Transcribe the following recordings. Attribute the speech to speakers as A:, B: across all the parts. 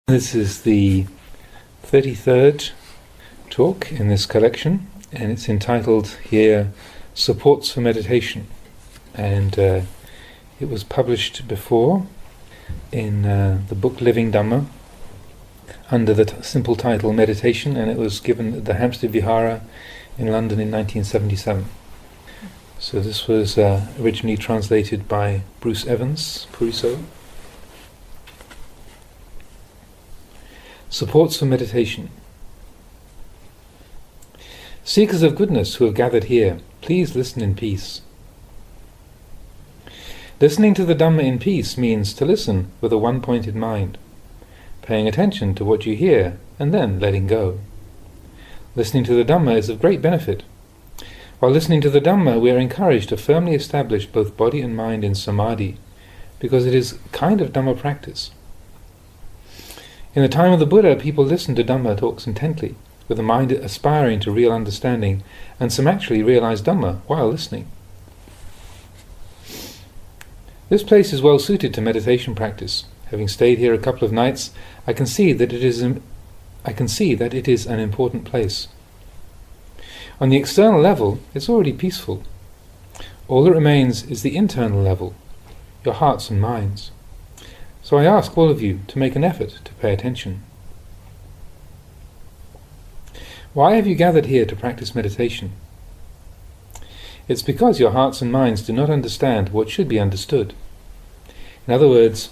A: This is the 33rd talk in this collection, and it's entitled here Supports for Meditation, and it was published before in the book Living Dhamma under the simple title Meditation, and it was given at the Hampstead Vihara in London in 1977. So this was originally translated by Bruce Evans, Puriso. Supports for meditation. Seekers of goodness who have gathered here, please listen in peace. Listening to the Dhamma in peace means to listen with a one-pointed mind, paying attention to what you hear and then letting go. Listening to the Dhamma is of great benefit. While listening to the Dhamma, we are encouraged to firmly establish both body and mind in samadhi, because it is a kind of Dhamma practice. In the time of the Buddha, people listened to Dhamma talks intently, with the mind aspiring to real understanding, and some actually realized Dhamma while listening. This place is well suited to meditation practice. Having stayed here a couple of nights, I can see that it is an important place. On the external level, it's already peaceful. All that remains is the internal level, your hearts and minds. So I ask all of you to make an effort to pay attention. Why have you gathered here to practice meditation? It's because your hearts and minds do not understand what should be understood. In other words,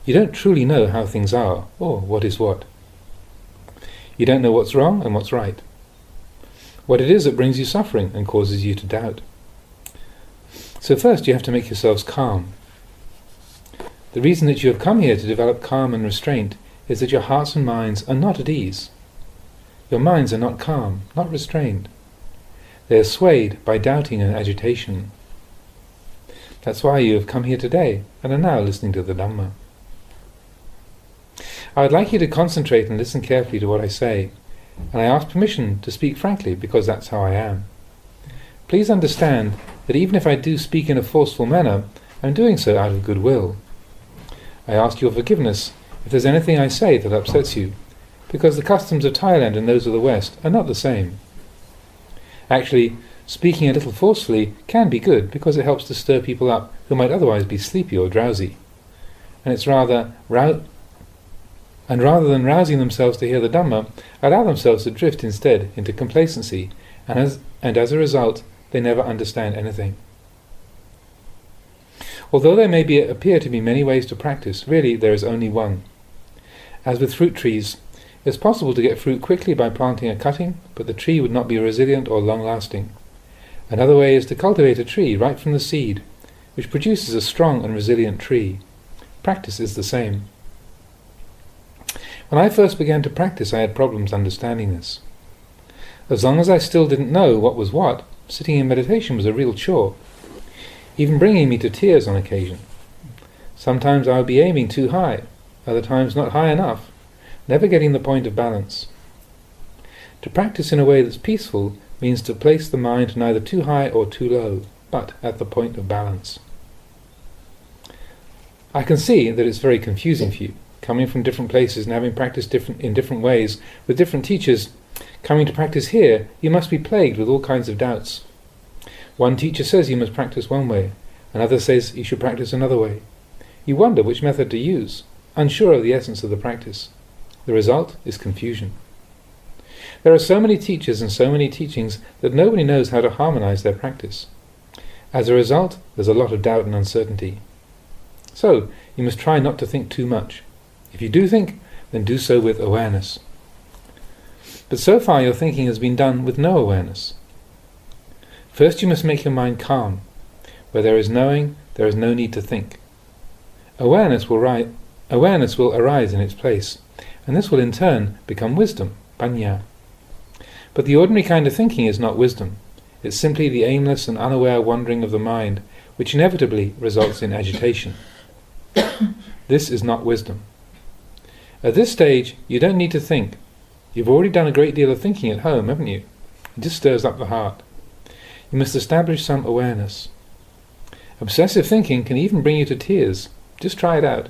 A: you don't truly know how things are, or what is what. You don't know what's wrong and what's right. What it is that brings you suffering and causes you to doubt. So first you have to make yourselves calm. The reason that you have come here to develop calm and restraint is that your hearts and minds are not at ease. Your minds are not calm, not restrained. They are swayed by doubting and agitation. That's why you have come here today and are now listening to the Dhamma. I would like you to concentrate and listen carefully to what I say, and I ask permission to speak frankly because that's how I am. Please understand that even if I do speak in a forceful manner, I'm doing so out of goodwill. I ask your forgiveness if there's anything I say that upsets you, because the customs of Thailand and those of the West are not the same. Actually, speaking a little forcefully can be good because it helps to stir people up who might otherwise be sleepy or drowsy. And rather than rousing themselves to hear the Dhamma, allow themselves to drift instead into complacency, and as a result, they never understand anything. Although there may appear to be many ways to practice, really there is only one. As with fruit trees, it's possible to get fruit quickly by planting a cutting, but the tree would not be resilient or long-lasting. Another way is to cultivate a tree right from the seed, which produces a strong and resilient tree. Practice is the same. When I first began to practice, I had problems understanding this. As long as I still didn't know what was what, sitting in meditation was a real chore, even bringing me to tears on occasion. Sometimes I would be aiming too high, other times not high enough, never getting the point of balance. To practice in a way that's peaceful means to place the mind neither too high or too low, but at the point of balance. I can see that it's very confusing for you, coming from different places and having practiced in different ways with different teachers. Coming to practice here, you must be plagued with all kinds of doubts. One teacher says you must practice one way, another says you should practice another way. You wonder which method to use, unsure of the essence of the practice. The result is confusion. There are so many teachers and so many teachings that nobody knows how to harmonize their practice. As a result, there's a lot of doubt and uncertainty. So, you must try not to think too much. If you do think, then do so with awareness. But so far your thinking has been done with no awareness. First you must make your mind calm. Where there is knowing, there is no need to think. Awareness will arise in its place, and this will in turn become wisdom, panya. But the ordinary kind of thinking is not wisdom. It's simply the aimless and unaware wandering of the mind, which inevitably results in agitation. This is not wisdom. At this stage, you don't need to think. You've already done a great deal of thinking at home, haven't you? It just stirs up the heart. You must establish some awareness. Obsessive thinking can even bring you to tears. Just try it out.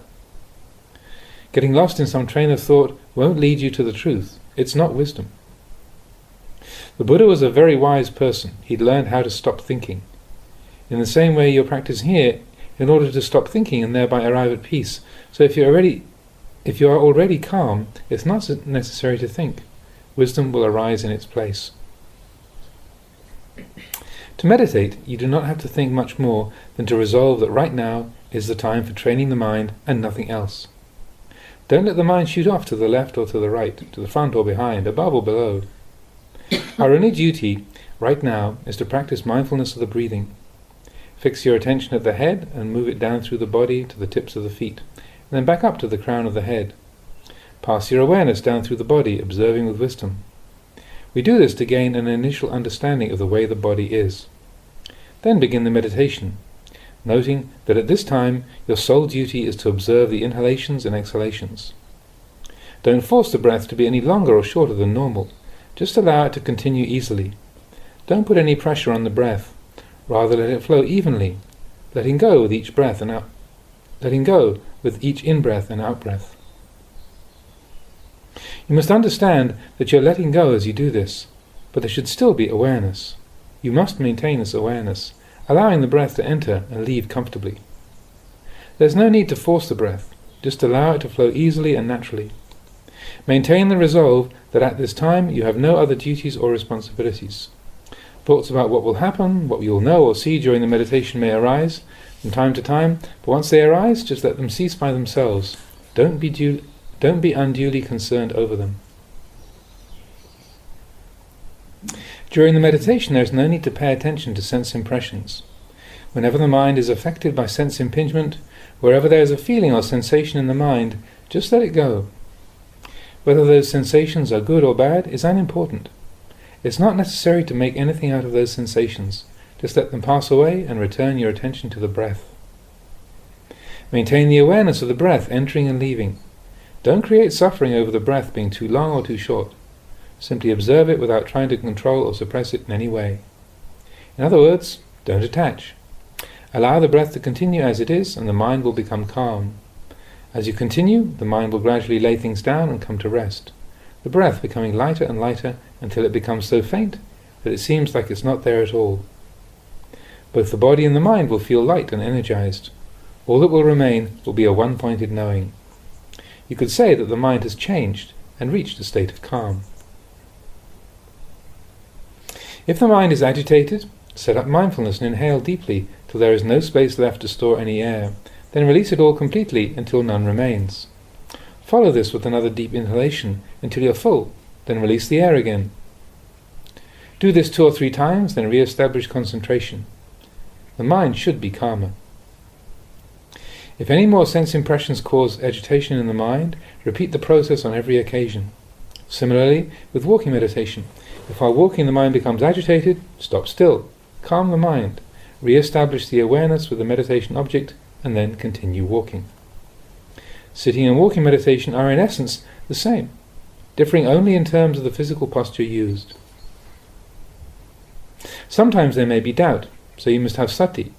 A: Getting lost in some train of thought won't lead you to the truth. It's not wisdom. The Buddha was a very wise person. He'd learned how to stop thinking. In the same way, you're practicing here in order to stop thinking and thereby arrive at peace. So if you are already calm, it's not necessary to think. Wisdom will arise in its place. To meditate, you do not have to think much more than to resolve that right now is the time for training the mind and nothing else. Don't let the mind shoot off to the left or to the right, to the front or behind, above or below. Our only duty right now is to practice mindfulness of the breathing. Fix your attention at the head and move it down through the body to the tips of the feet, and then back up to the crown of the head. Pass your awareness down through the body, observing with wisdom. We do this to gain an initial understanding of the way the body is. Then begin the meditation, noting that at this time your sole duty is to observe the inhalations and exhalations. Don't force the breath to be any longer or shorter than normal. Just allow it to continue easily. Don't put any pressure on the breath. Rather let it flow evenly, letting go with each breath and letting go with each in-breath and out-breath. You must understand that you're letting go as you do this, but there should still be awareness. You must maintain this awareness, allowing the breath to enter and leave comfortably. There's no need to force the breath, just allow it to flow easily and naturally. Maintain the resolve that at this time you have no other duties or responsibilities. Thoughts about what will happen, what you will know or see during the meditation may arise from time to time, but once they arise, just let them cease by themselves. Don't be unduly concerned over them. During the meditation, there is no need to pay attention to sense impressions. Whenever the mind is affected by sense impingement, wherever there is a feeling or sensation in the mind, just let it go. Whether those sensations are good or bad is unimportant. It's not necessary to make anything out of those sensations. Just let them pass away and return your attention to the breath. Maintain the awareness of the breath entering and leaving. Don't create suffering over the breath being too long or too short. Simply observe it without trying to control or suppress it in any way. In other words, don't attach. Allow the breath to continue as it is and the mind will become calm. As you continue, the mind will gradually lay things down and come to rest. The breath becoming lighter and lighter until it becomes so faint that it seems like it's not there at all. Both the body and the mind will feel light and energized. All that will remain will be a one-pointed knowing. You could say that the mind has changed and reached a state of calm. If the mind is agitated, set up mindfulness and inhale deeply till there is no space left to store any air. Then release it all completely until none remains. Follow this with another deep inhalation until you're full, then release the air again. Do this 2 or 3 times, then re-establish concentration. The mind should be calmer. If any more sense impressions cause agitation in the mind, repeat the process on every occasion. Similarly, with walking meditation, if while walking the mind becomes agitated, stop still, calm the mind, re-establish the awareness with the meditation object, and then continue walking. Sitting and walking meditation are in essence the same, differing only in terms of the physical posture used. Sometimes there may be doubt, so you must have sati,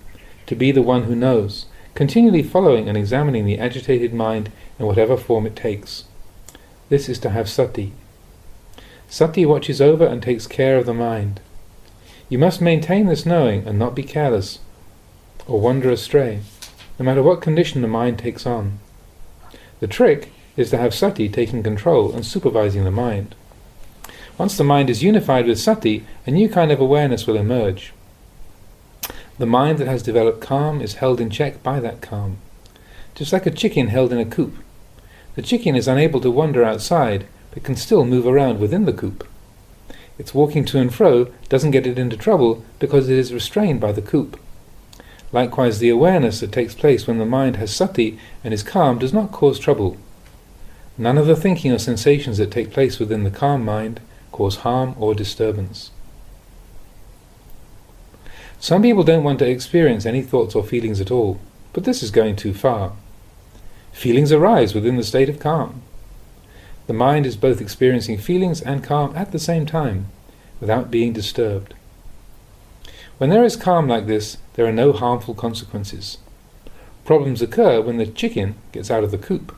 A: to be the one who knows, continually following and examining the agitated mind in whatever form it takes. This is to have sati. Sati watches over and takes care of the mind. You must maintain this knowing and not be careless or wander astray, no matter what condition the mind takes on. The trick is to have sati taking control and supervising the mind. Once the mind is unified with sati, a new kind of awareness will emerge. The mind that has developed calm is held in check by that calm, just like a chicken held in a coop. The chicken is unable to wander outside, but can still move around within the coop. Its walking to and fro doesn't get it into trouble because it is restrained by the coop. Likewise, the awareness that takes place when the mind has sati and is calm does not cause trouble. None of the thinking or sensations that take place within the calm mind cause harm or disturbance. Some people don't want to experience any thoughts or feelings at all, but this is going too far. Feelings arise within the state of calm. The mind is both experiencing feelings and calm at the same time, without being disturbed. When there is calm like this, there are no harmful consequences. Problems occur when the chicken gets out of the coop.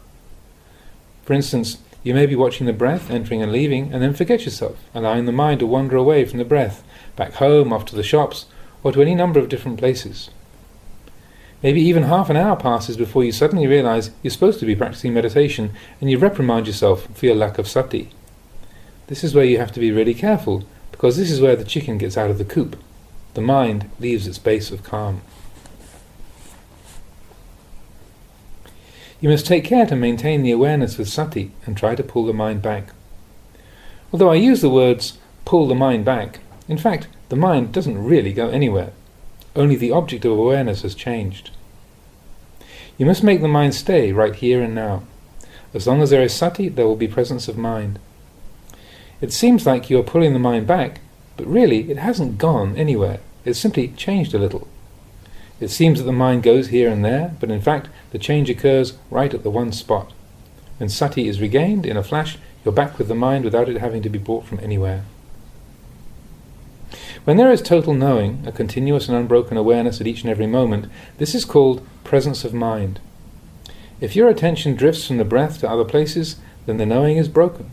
A: For instance, you may be watching the breath entering and leaving and then forget yourself, allowing the mind to wander away from the breath, back home, off to the shops, or to any number of different places. Maybe even half an hour passes before you suddenly realize you're supposed to be practicing meditation, and you reprimand yourself for your lack of sati. This is where you have to be really careful, because this is where the chicken gets out of the coop. The mind leaves its base of calm. You must take care to maintain the awareness with sati and try to pull the mind back. Although I use the words pull the mind back, in fact the mind doesn't really go anywhere. Only the object of awareness has changed. You must make the mind stay right here and now. As long as there is sati, there will be presence of mind. It seems like you are pulling the mind back, but really it hasn't gone anywhere. It's simply changed a little. It seems that the mind goes here and there, but in fact the change occurs right at the one spot. When sati is regained, in a flash, you're back with the mind without it having to be brought from anywhere. When there is total knowing, a continuous and unbroken awareness at each and every moment, this is called presence of mind. If your attention drifts from the breath to other places, then the knowing is broken.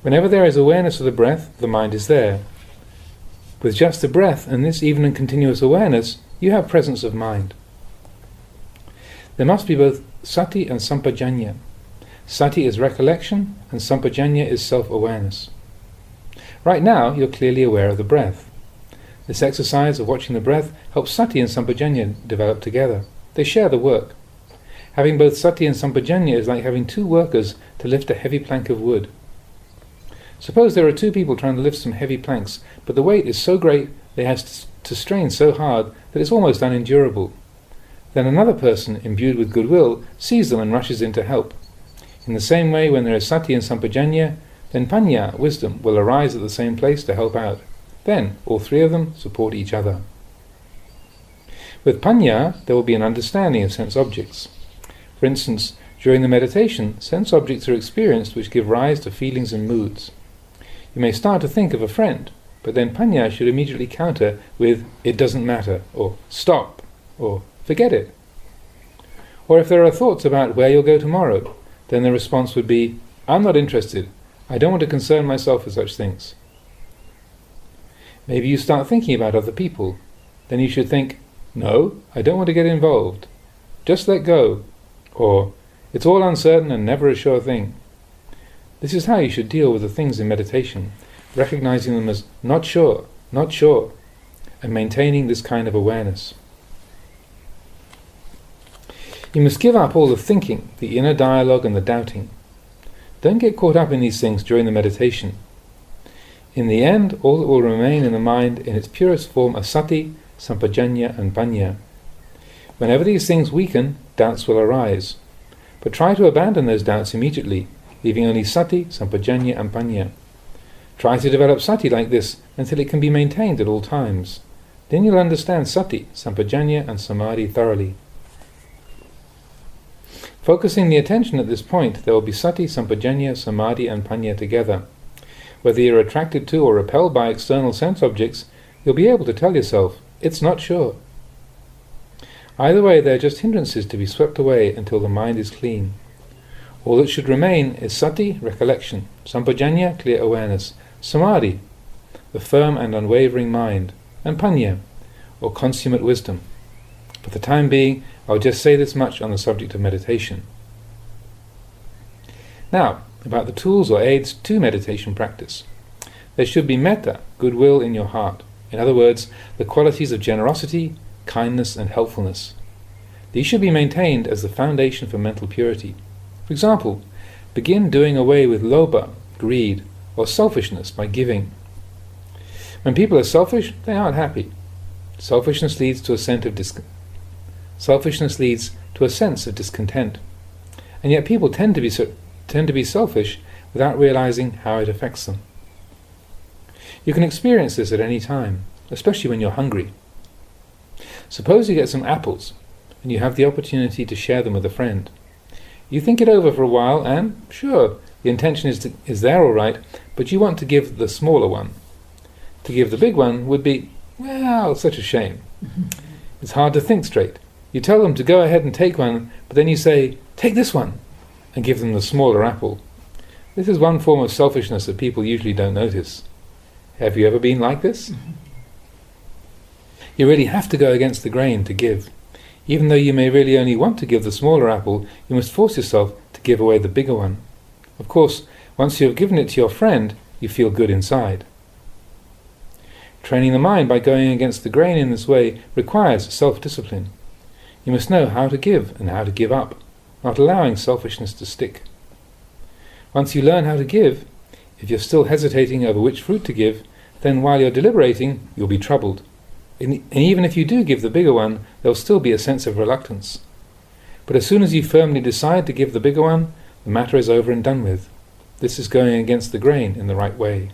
A: Whenever there is awareness of the breath, the mind is there. With just the breath and this even and continuous awareness, you have presence of mind. There must be both sati and sampajanya. Sati is recollection, and sampajanya is self-awareness. Right now, you're clearly aware of the breath. This exercise of watching the breath helps sati and sampajanya develop together. They share the work. Having both sati and sampajanya is like having two workers to lift a heavy plank of wood. Suppose there are two people trying to lift some heavy planks, but the weight is so great they have to strain so hard that it's almost unendurable. Then another person, imbued with goodwill, sees them and rushes in to help. In the same way, when there is sati and sampajanya, then panya, wisdom, will arise at the same place to help out. Then all three of them support each other. With panya, there will be an understanding of sense objects. For instance, during the meditation, sense objects are experienced which give rise to feelings and moods. You may start to think of a friend, but then panya should immediately counter with "it doesn't matter," or "stop," or "forget it." Or if there are thoughts about where you'll go tomorrow, then the response would be, "I'm not interested. I don't want to concern myself with such things." Maybe you start thinking about other people. Then you should think, "No, I don't want to get involved. Just let go." Or, "It's all uncertain and never a sure thing." This is how you should deal with the things in meditation, recognizing them as not sure, and maintaining this kind of awareness. You must give up all the thinking, the inner dialogue and the doubting. Don't get caught up in these things during the meditation. In the end, all that will remain in the mind in its purest form are sati, sampajanya and panya. Whenever these things weaken, doubts will arise. But try to abandon those doubts immediately, leaving only sati, sampajanya and panya. Try to develop sati like this until it can be maintained at all times. Then you'll understand sati, sampajanya and samadhi thoroughly. Focusing the attention at this point, there will be sati, sampajanya, samadhi and panya together. Whether you're attracted to or repelled by external sense objects, you'll be able to tell yourself, "It's not sure." Either way, they're just hindrances to be swept away until the mind is clean. All that should remain is sati, recollection, sampajanya, clear awareness, samadhi, the firm and unwavering mind, and panya, or consummate wisdom. For the time being, I'll just say this much on the subject of meditation. Now, about the tools or aids to meditation practice. There should be metta, goodwill in your heart. In other words, the qualities of generosity, kindness and helpfulness. These should be maintained as the foundation for mental purity. For example, begin doing away with lobha, greed, or selfishness by giving. When people are selfish, they aren't happy. Selfishness leads to a sense of discontent, and yet people tend to be selfish without realizing how it affects them. You can experience this at any time, especially when you're hungry. Suppose you get some apples, and you have the opportunity to share them with a friend. You think it over for a while, and, sure, the intention is there all right, but you want to give the smaller one. To give the big one would be, well, such a shame. It's hard to think straight. You tell them to go ahead and take one, but then you say, "Take this one." and give them the smaller apple. This is one form of selfishness that people usually don't notice. Have you ever been like this? You really have to go against the grain to give. Even though you may really only want to give the smaller apple, you must force yourself to give away the bigger one. Of course, once you have given it to your friend, you feel good inside. Training the mind by going against the grain in this way requires self-discipline. You must know how to give and how to give up, not allowing selfishness to stick. Once you learn how to give, if you're still hesitating over which fruit to give, then while you're deliberating, you'll be troubled. And even if you do give the bigger one, there'll still be a sense of reluctance. But as soon as you firmly decide to give the bigger one, the matter is over and done with. This is going against the grain in the right way.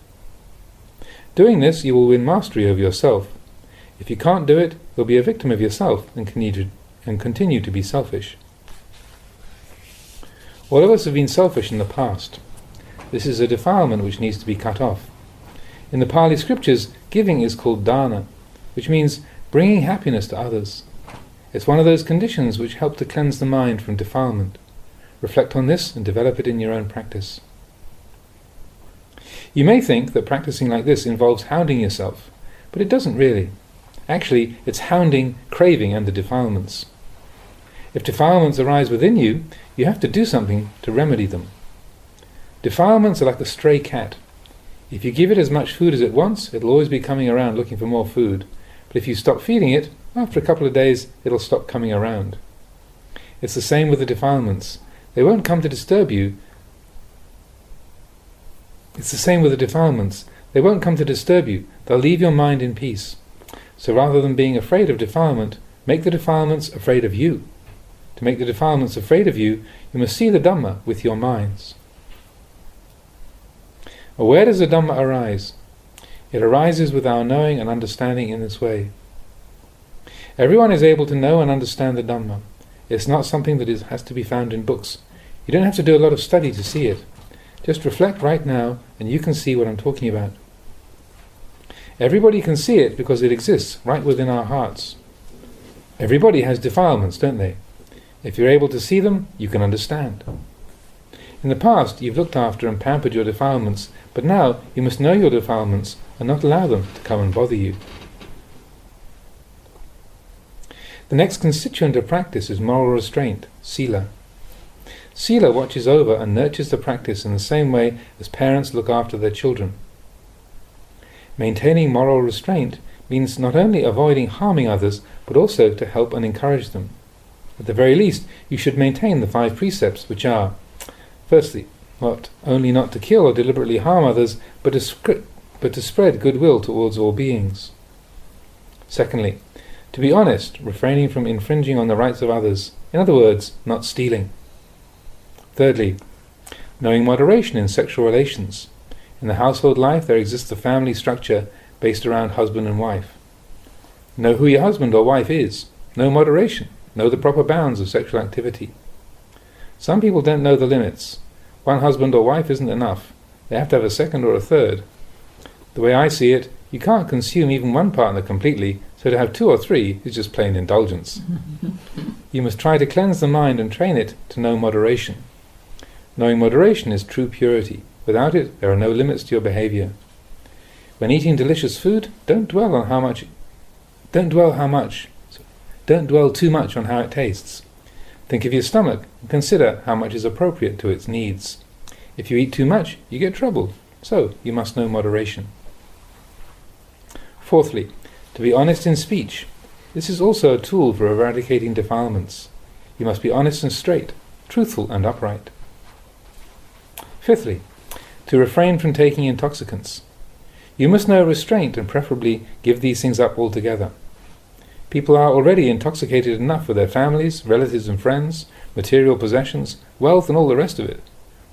A: Doing this, you will win mastery over yourself. If you can't do it, you'll be a victim of yourself and continue to be selfish. All of us have been selfish in the past. This is a defilement which needs to be cut off. In the Pali scriptures, giving is called dana, which means bringing happiness to others. It's one of those conditions which help to cleanse the mind from defilement. Reflect on this and develop it in your own practice. You may think that practicing like this involves hounding yourself, but it doesn't really. Actually, it's hounding, craving, and the defilements. If defilements arise within you, you have to do something to remedy them. Defilements are like a stray cat. If you give it as much food as it wants, it'll always be coming around looking for more food. But if you stop feeding it, after a couple of days, it'll stop coming around. It's the same with the defilements. They won't come to disturb you. It's the same with the defilements. They won't come to disturb you. They'll leave your mind in peace. So rather than being afraid of defilement, make the defilements afraid of you. To make the defilements afraid of you, you must see the Dhamma with your minds. Where does the Dhamma arise? It arises with our knowing and understanding in this way. Everyone is able to know and understand the Dhamma. It's not something that has to be found in books. You don't have to do a lot of study to see it. Just reflect right now and you can see what I'm talking about. Everybody can see it because it exists right within our hearts. Everybody has defilements, don't they? If you're able to see them, you can understand. In the past, you've looked after and pampered your defilements, but now you must know your defilements and not allow them to come and bother you. The next constituent of practice is moral restraint, sila. Sila watches over and nurtures the practice in the same way as parents look after their children. Maintaining moral restraint means not only avoiding harming others, but also to help and encourage them. At the very least, you should maintain the 5 precepts, which are: firstly, not only not to kill or deliberately harm others, but to spread goodwill towards all beings. Secondly, to be honest, refraining from infringing on the rights of others, in other words, not stealing. Thirdly, knowing moderation in sexual relations. In the household life there exists a family structure based around husband and wife. Know who your husband or wife is. Know moderation. Know the proper bounds of sexual activity. Some people don't know the limits. One husband or wife isn't enough. They have to have a second or a third. The way I see it, you can't consume even one partner completely, so to have 2 or 3 is just plain indulgence. You must try to cleanse the mind and train it to know moderation. Knowing moderation is true purity. Without it, there are no limits to your behavior. When eating delicious food, don't dwell too much on how it tastes. Think of your stomach and consider how much is appropriate to its needs. If you eat too much, you get trouble. So, you must know moderation. Fourthly, to be honest in speech. This is also a tool for eradicating defilements. You must be honest and straight, truthful and upright. Fifthly, to refrain from taking intoxicants. You must know restraint and preferably give these things up altogether. People are already intoxicated enough with their families, relatives and friends, material possessions, wealth and all the rest of it.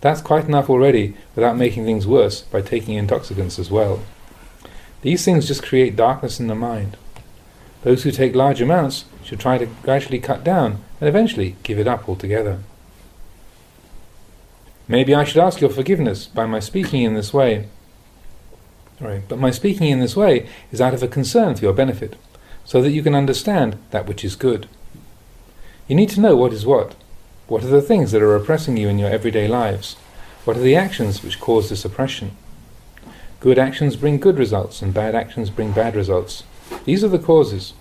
A: That's quite enough already without making things worse by taking intoxicants as well. These things just create darkness in the mind. Those who take large amounts should try to gradually cut down and eventually give it up altogether. Maybe I should ask your forgiveness by my speaking in this way. But my speaking in this way is out of a concern for your benefit, so that you can understand that which is good. You need to know what is what. What are the things that are oppressing you in your everyday lives? What are the actions which cause this oppression? Good actions bring good results, and bad actions bring bad results. These are the causes.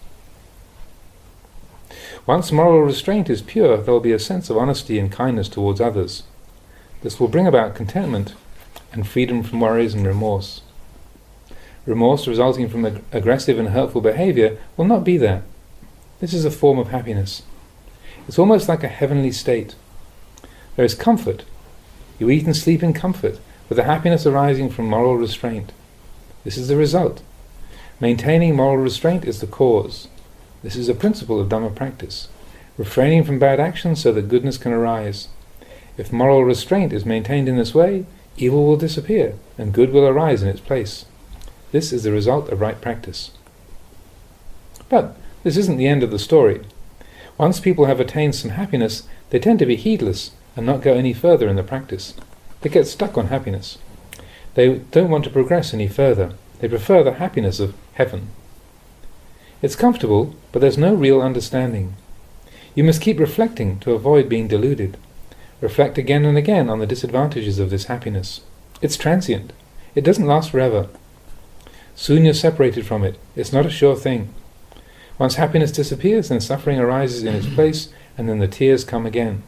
A: Once moral restraint is pure, there will be a sense of honesty and kindness towards others. This will bring about contentment and freedom from worries and remorse. Remorse resulting from aggressive and hurtful behavior will not be there. This is a form of happiness. It's almost like a heavenly state. There is comfort. You eat and sleep in comfort, with a happiness arising from moral restraint. This is the result. Maintaining moral restraint is the cause. This is a principle of Dhamma practice. Refraining from bad actions so that goodness can arise. If moral restraint is maintained in this way, evil will disappear, and good will arise in its place. This is the result of right practice. But this isn't the end of the story. Once people have attained some happiness, they tend to be heedless and not go any further in the practice. They get stuck on happiness. They don't want to progress any further. They prefer the happiness of heaven. It's comfortable, but there's no real understanding. You must keep reflecting to avoid being deluded. Reflect again and again on the disadvantages of this happiness. It's transient. It doesn't last forever. Soon you're separated from it. It's not a sure thing. Once happiness disappears, then suffering arises in its place, and then the tears come again.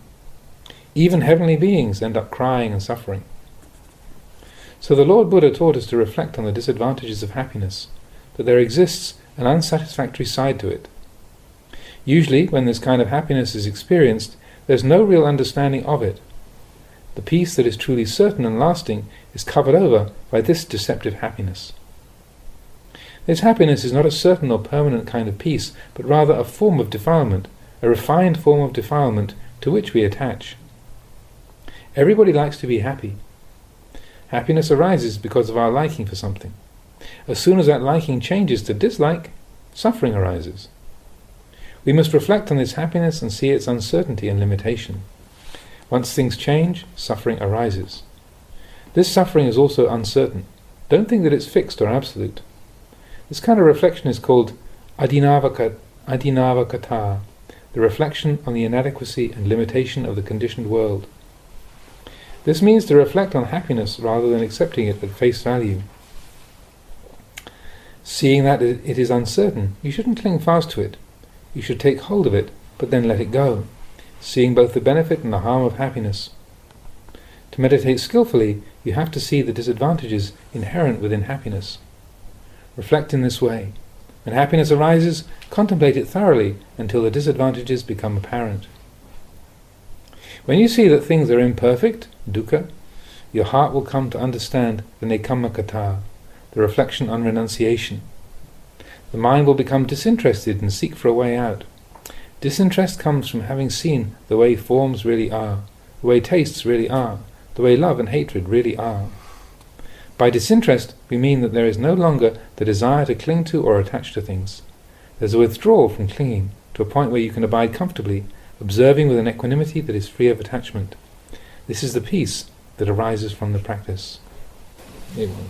A: Even heavenly beings end up crying and suffering. So the Lord Buddha taught us to reflect on the disadvantages of happiness, that there exists an unsatisfactory side to it. Usually, when this kind of happiness is experienced, there's no real understanding of it. The peace that is truly certain and lasting is covered over by this deceptive happiness. This happiness is not a certain or permanent kind of peace, but rather a form of defilement, a refined form of defilement to which we attach. Everybody likes to be happy. Happiness arises because of our liking for something. As soon as that liking changes to dislike, suffering arises. We must reflect on this happiness and see its uncertainty and limitation. Once things change, suffering arises. This suffering is also uncertain. Don't think that it's fixed or absolute. This kind of reflection is called adinavakata, the reflection on the inadequacy and limitation of the conditioned world. This means to reflect on happiness rather than accepting it at face value. Seeing that it is uncertain, you shouldn't cling fast to it. You should take hold of it, but then let it go, seeing both the benefit and the harm of happiness. To meditate skillfully, you have to see the disadvantages inherent within happiness. Reflect in this way. When happiness arises, contemplate it thoroughly until the disadvantages become apparent. When you see that things are imperfect, dukkha, your heart will come to understand the nekammakata, the reflection on renunciation. The mind will become disinterested and seek for a way out. Disinterest comes from having seen the way forms really are, the way tastes really are, the way love and hatred really are. By disinterest, we mean that there is no longer the desire to cling to or attach to things. There's a withdrawal from clinging to a point where you can abide comfortably, observing with an equanimity that is free of attachment. This is the peace that arises from the practice. Amen.